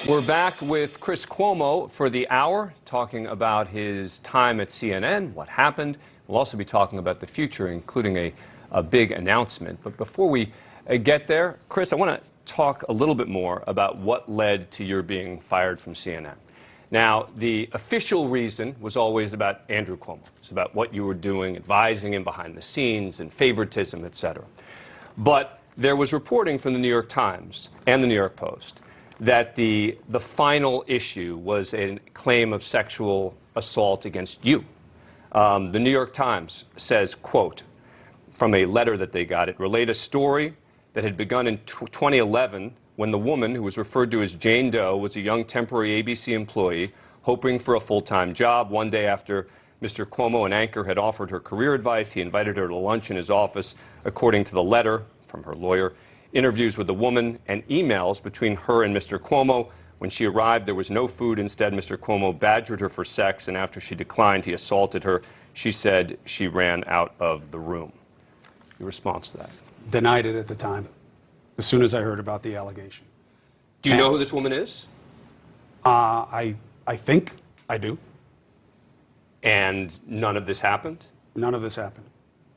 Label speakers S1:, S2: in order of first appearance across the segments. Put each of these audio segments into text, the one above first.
S1: We're back with Chris Cuomo for the hour, talking about his time at CNN, what happened. We'll also be talking about the future, including a big announcement. But before we get there, Chris, I want to talk a little bit more about what led to your being fired from CNN. Now, the official reason was always about Andrew Cuomo. It's about what you were doing, advising him behind the scenes and favoritism, et cetera. But there was reporting from the New York Times and the New York Post that the final issue was a claim of sexual assault against you. The New York Times says, quote, from a letter that they got, it relayed a story that had begun in 2011 when the woman, who was referred to as Jane Doe, was a young temporary ABC employee hoping for a full-time job. One day after Mr. Cuomo, an anchor, had offered her career advice, he invited her to lunch in his office. According to the letter from her lawyer, interviews with the woman and emails between her and Mr. Cuomo. When she arrived, there was no food. Instead, Mr. Cuomo badgered her for sex, and after she declined, he assaulted her. She said she ran out of the room. Your response to that?
S2: Denied it at the time, as soon as I heard about the allegation.
S1: Do you know who this woman is?
S2: I think I do.
S1: And none of this happened?
S2: None of this happened.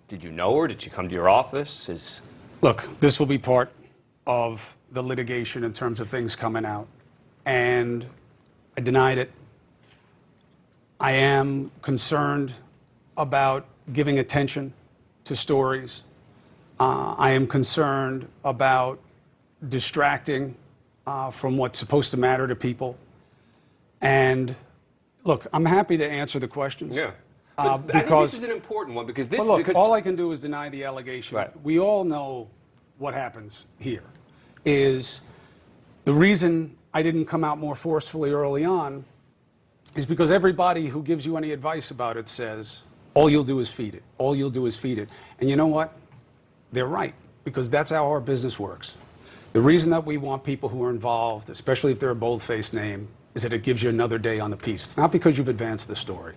S1: Did you know her? Did she come to your office?
S2: Look, this will be part of the litigation in terms of things coming out. And I denied it. I am concerned about giving attention to stories. I am concerned about distracting from what's supposed to matter to people. And look, I'm happy to answer the questions.
S1: Yeah. I think this is an important one because this.
S2: Look, all I can do is deny the allegation.
S1: Right.
S2: We all know what happens here. Is the reason I didn't come out more forcefully early on is because everybody who gives you any advice about it says all you'll do is feed it. All you'll do is feed it. And you know what? They're right, because that's how our business works. The reason that we want people who are involved, especially if they're a bold-faced name, is that it gives you another day on the piece. It's not because you've advanced the story.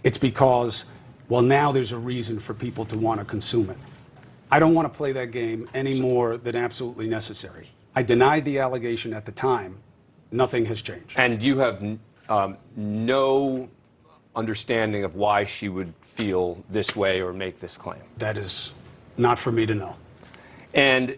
S2: It's because, well, now there's a reason for people to want to consume it. I don't want to play that game any more than absolutely necessary. I denied the allegation at the time. Nothing has changed.
S1: And you have no understanding of why she would feel this way or make this claim?
S2: That is not for me to know.
S1: And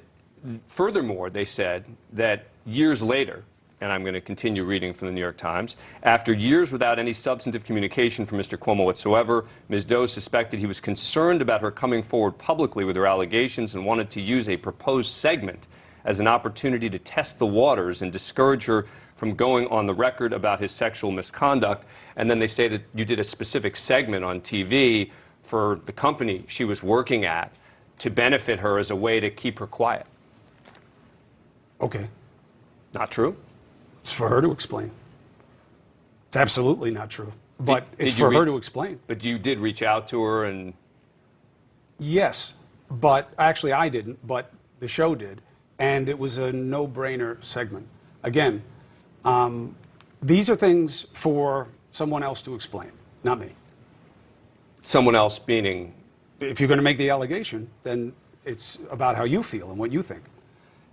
S1: furthermore, they said that years later, and I'm going to continue reading from the New York Times, after years without any substantive communication from Mr. Cuomo whatsoever, Ms. Doe suspected he was concerned about her coming forward publicly with her allegations and wanted to use a proposed segment as an opportunity to test the waters and discourage her from going on the record about his sexual misconduct. And then they say that you did a specific segment on TV for the company she was working at to benefit her as a way to keep her quiet.
S2: Okay.
S1: Not true?
S2: It's for her to explain. It's absolutely not true. But it's for her to explain.
S1: But you did reach out to her and...
S2: Yes, but actually I didn't, but the show did. And it was a no-brainer segment. Again, these are things for someone else to explain, not me.
S1: Someone else meaning?
S2: If you're going to make the allegation, then it's about how you feel and what you think.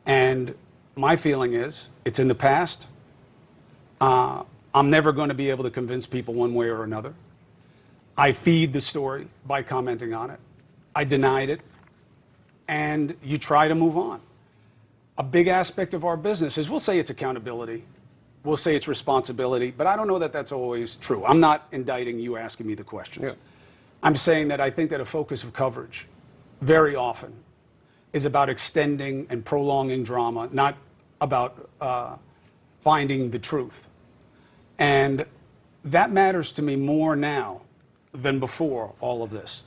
S2: And my feeling is, it's in the past. I'm never going to be able to convince people one way or another. I feed the story by commenting on it. I denied it. And you try to move on. A big aspect of our business is, we'll say it's accountability. We'll say it's responsibility. But I don't know that that's always true. I'm not indicting you asking me the questions. Yeah. I'm saying that I think that a focus of coverage very often is about extending and prolonging drama, not about finding the truth. And that matters to me more now than before all of this.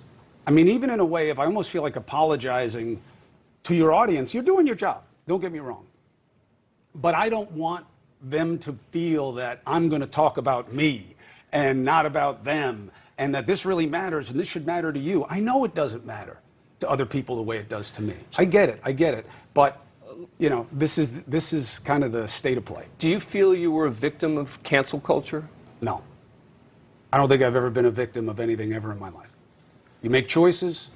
S2: I mean, even in a way, if I almost feel like apologizing to your audience, you're doing your job. Don't get me wrong. But I don't want them to feel that I'm going to talk about me and not about them, and that this really matters and this should matter to you. I know it doesn't matter to other people the way it does to me. I get it. But, you know, this is kind of the state of play.
S1: Do you feel you were a victim of cancel culture?
S2: No. I don't think I've ever been a victim of anything ever in my life. You make choices.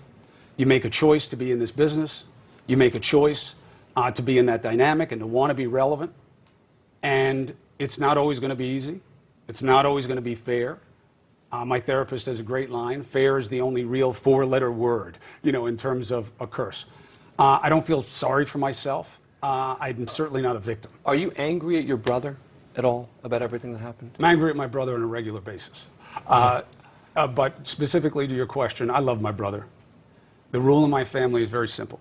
S2: You make a choice to be in this business. You make a choice to be in that dynamic and to want to be relevant. And It's not always going to be easy. It's not always going to be fair. My therapist has a great line. Fair is the only real four-letter word, in terms of a curse. I don't feel sorry for myself. I'm certainly not a victim.
S1: Are you angry at your brother at all about everything that happened?
S2: I'm angry at my brother on a regular basis. But specifically to your question, I love my brother. The rule in my family is very simple.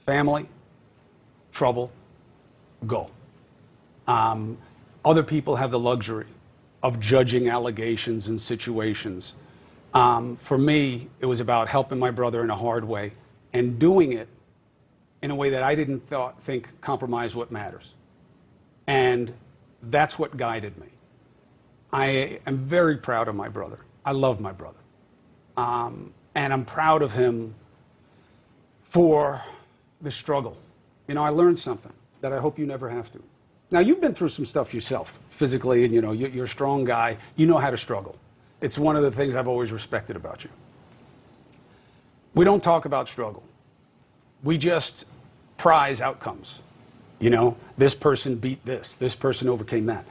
S2: Family, trouble, go. Other people have the luxury of judging allegations and situations. For me, it was about helping my brother in a hard way and doing it in a way that I didn't think compromised what matters. And that's what guided me. I am very proud of my brother. I love my brother. And I'm proud of him for the struggle. I learned something that I hope you never have to. Now, you've been through some stuff yourself, physically, and you're a strong guy. You know how to struggle. It's one of the things I've always respected about you. We don't talk about struggle. We just prize outcomes. This person beat this person overcame that.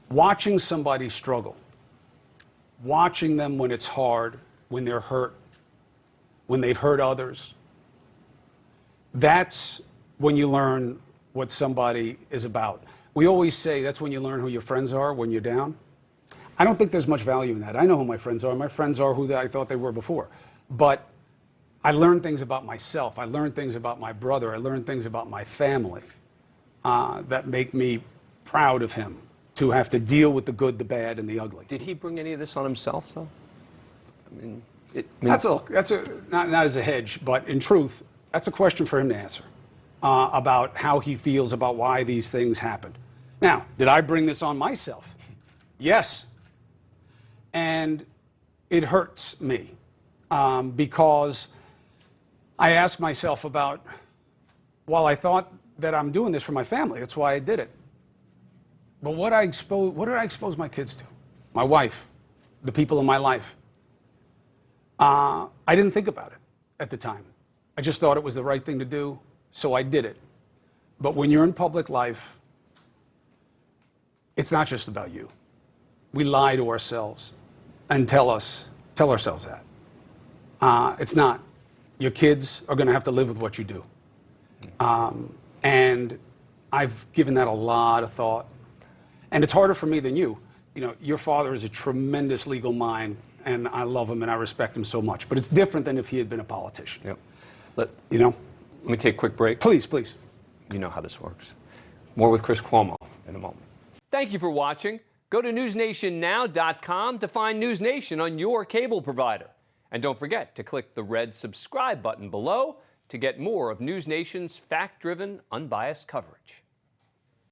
S2: Watching somebody struggle, watching them when it's hard, when they're hurt, when they've hurt others, that's when you learn what somebody is about. We always say that's when you learn who your friends are when you're down. I don't think there's much value in that. I know who my friends are. My friends are who I thought they were before. But I learned things about myself. I learned things about my brother. I learned things about my family that make me proud of him to have to deal with the good, the bad, and the ugly.
S1: Did he bring any of this on himself, though?
S2: That's not as a hedge, but in truth, that's a question for him to answer about how he feels about why these things happened. Now, did I bring this on myself? Yes. And it hurts me because I ask myself about, while I thought that I'm doing this for my family, that's why I did it. But what did I expose my kids to? My wife, the people in my life. I didn't think about it at the time. I just thought it was the right thing to do, so I did it. But when you're in public life, it's not just about you. We lie to ourselves and tell ourselves that. It's not. Your kids are going to have to live with what you do. And I've given that a lot of thought. And it's harder for me than you. Your father is a tremendous legal mind, and I love him and I respect him so much. But it's different than if he had been a politician.
S1: Yep.
S2: Let
S1: me take a quick break.
S2: Please, please.
S1: You know how this works. More with Chris Cuomo in a moment. Thank you for watching. Go to newsnationnow.com to find NewsNation on your cable provider. And don't forget to click the red subscribe button below to get more of NewsNation's fact-driven, unbiased coverage.